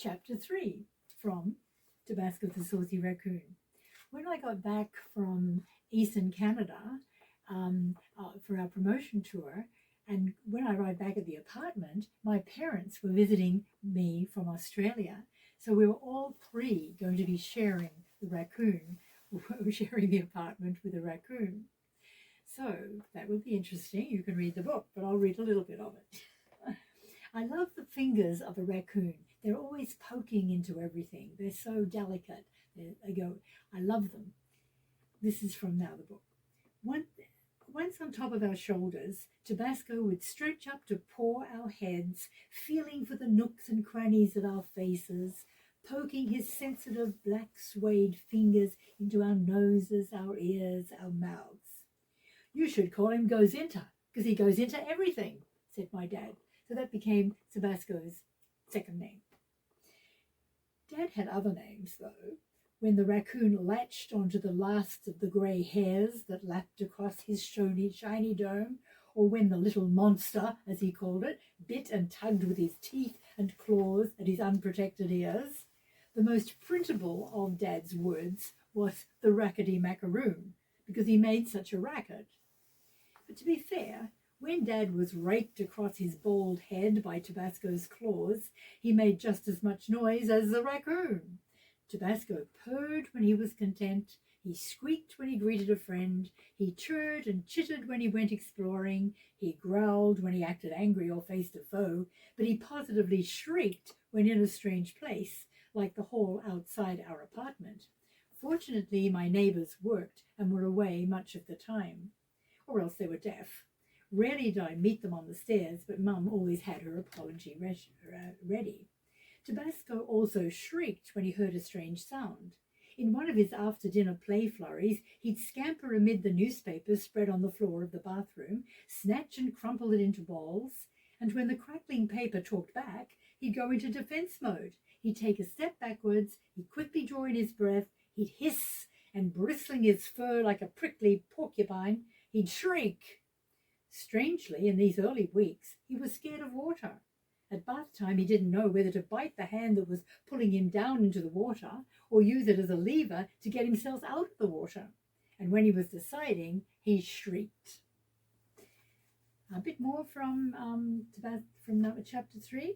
Chapter 3 from Tabasco the Saucy Raccoon. When I got back from Eastern Canada for our promotion tour, and when I arrived back at the apartment, my parents were visiting me from Australia. So we were all three going to be sharing the raccoon, sharing the apartment with a raccoon. So that would be interesting. You can read the book, but I'll read a little bit of it. I love the fingers of a raccoon. They're always poking into everything. They're so delicate. They go, I love them. This is from now the book. Once on top of our shoulders, Tabasco would stretch up to paw our heads, feeling for the nooks and crannies of our faces, poking his sensitive black suede fingers into our noses, our ears, our mouths. You should call him Goes Into, because he goes into everything, said my dad. So that became Tabasco's second name. Dad had other names, though. When the raccoon latched onto the last of the grey hairs that lapped across his shiny dome, or when the little monster, as he called it, bit and tugged with his teeth and claws at his unprotected ears, the most printable of Dad's words was the rackety macaroon, because he made such a racket. But to be fair, when Dad was raked across his bald head by Tabasco's claws, he made just as much noise as the raccoon. Tabasco purred when he was content, he squeaked when he greeted a friend, he chirred and chittered when he went exploring, he growled when he acted angry or faced a foe, but he positively shrieked when in a strange place, like the hall outside our apartment. Fortunately, my neighbours worked and were away much of the time, or else they were deaf. Rarely did I meet them on the stairs, but Mum always had her apology ready. Tabasco also shrieked when he heard a strange sound. In one of his after-dinner play flurries, he'd scamper amid the newspapers spread on the floor of the bathroom, snatch and crumple it into balls, and when the crackling paper talked back, he'd go into defense mode. He'd take a step backwards, he'd quickly draw in his breath, he'd hiss, and bristling his fur like a prickly porcupine, he'd shriek. Strangely, in these early weeks, he was scared of water. At bath time, he didn't know whether to bite the hand that was pulling him down into the water or use it as a lever to get himself out of the water. And when he was deciding, he shrieked. A bit more from chapter 3.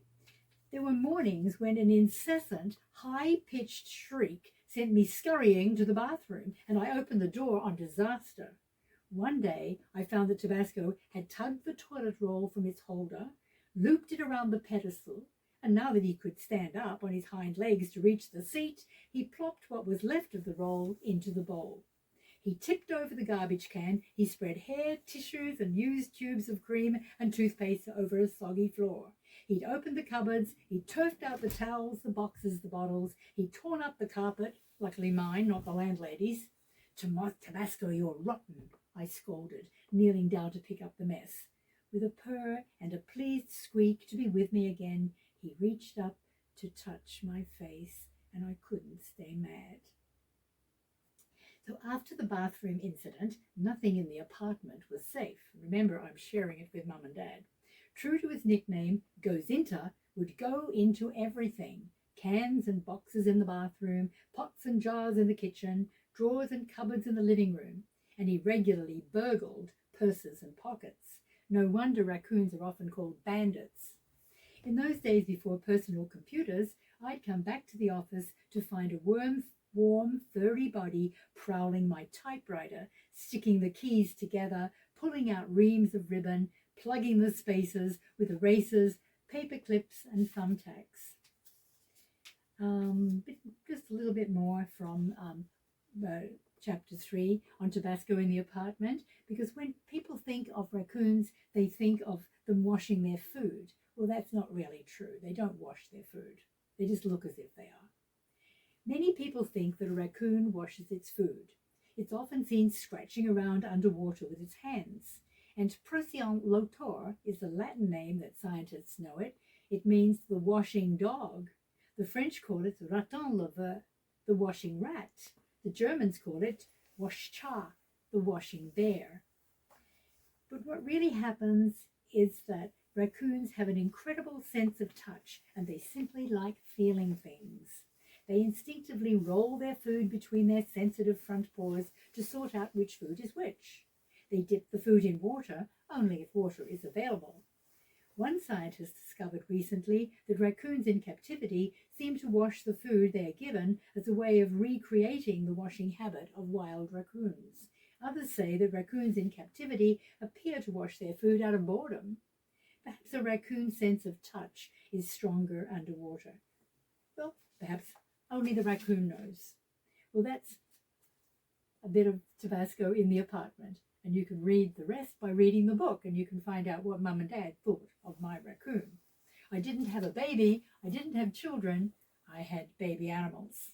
There were mornings when an incessant, high-pitched shriek sent me scurrying to the bathroom, and I opened the door on disaster. One day, I found that Tabasco had tugged the toilet roll from its holder, looped it around the pedestal, and now that he could stand up on his hind legs to reach the seat, he plopped what was left of the roll into the bowl. He tipped over the garbage can, he spread hair, tissues, and used tubes of cream and toothpaste over a soggy floor. He'd opened the cupboards, he'd turfed out the towels, the boxes, the bottles, he'd torn up the carpet, luckily mine, not the landlady's. Tabasco, you're rotten, I scolded, kneeling down to pick up the mess. With a purr and a pleased squeak to be with me again, he reached up to touch my face, and I couldn't stay mad. So after the bathroom incident, nothing in the apartment was safe. Remember, I'm sharing it with Mum and Dad. True to his nickname, Goes Into would go into everything. Cans and boxes in the bathroom, pots and jars in the kitchen, drawers and cupboards in the living room, and he regularly burgled purses and pockets. No wonder raccoons are often called bandits. In those days before personal computers, I'd come back to the office to find a warm, furry body prowling my typewriter, sticking the keys together, pulling out reams of ribbon, plugging the spaces with erasers, paper clips, and thumbtacks. Just a little bit more from Chapter 3 on Tabasco in the apartment, because when people think of raccoons, they think of them washing their food. Well, that's not really true. They don't wash their food. They just look as if they are. Many people think that a raccoon washes its food. It's often seen scratching around underwater with its hands. And Procyon lotor is the Latin name that scientists know it. It means the washing dog. The French call it raton laveur, the washing rat. The Germans call it Waschcha, the washing bear. But what really happens is that Raccoons have an incredible sense of touch, and they simply like feeling things. They instinctively roll their food between their sensitive front paws to sort out which food is which. They dip the food in water only if water is available. One scientist discovered recently that raccoons in captivity seem to wash the food they are given as a way of recreating the washing habit of wild raccoons. Others say that raccoons in captivity appear to wash their food out of boredom. Perhaps a raccoon's sense of touch is stronger underwater. Well, perhaps only the raccoon knows. Well, that's a bit of Tabasco in the apartment, and you can read the rest by reading the book, and you can find out what Mum and Dad thought of my raccoon. I didn't have a baby, I didn't have children, I had baby animals.